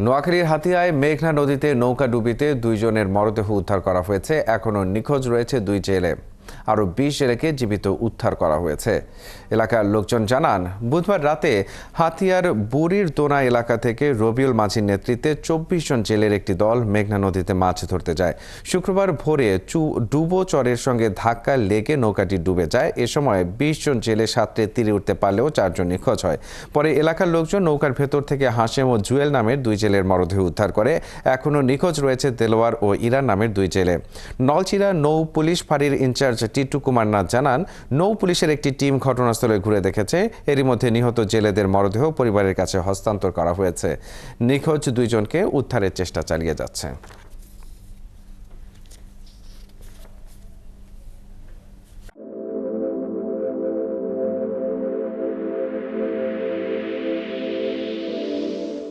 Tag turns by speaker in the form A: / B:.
A: নোয়াখালীর হাতিয়ায় মেঘনা নদীতে নৌকা ডুবিতে 2 জনের মরদেহ উদ্ধার করা হয়েছে। এখনও নিখোঁজ রয়েছে 2 জেলে। আরও 20 জেলেকে জীবিত উদ্ধার করা হয়েছে। এলাকার লোকজন জানান, বুধবার রাতে হাতিয়ার বুড়ির দোনা এলাকা থেকে রবিউল মাঝির নেতৃত্বে 24 জন জেলের একটি দল মেঘনা নদীতে মাছ ধরতে যায়। শুক্রবার ভোরে ডুবো চরের সঙ্গে ধাক্কা লেগে নৌকাটি ডুবে যায়। এ সময় 20 জন জেলে সাঁতরে তীরে উঠতে পারলেও 4 জন নিখোঁজ হয়। পরে এলাকার লোকজন নৌকার ভেতর থেকে হাশেম ও জুয়েল নামের 2 জেলের মরদেহ উদ্ধার করে। এখনও নিখোঁজ রয়েছে দেলোয়ার ও ইরান নামের 2 জেলে। নলছিরা নৌ পুলিশ ফাঁড়ির ইনচার্জ টিটু কুমার নাথ জানান, নৌ পুলিশের একটি টিম ঘটনাস্থলে ঘুরে দেখেছে। এরই মধ্যে নিহত জেলেদের মরদেহ পরিবারের কাছে হস্তান্তর করা হয়েছে। নিখোঁজ 2 জনকে উদ্ধারের চেষ্টা চালিয়ে যাচ্ছে।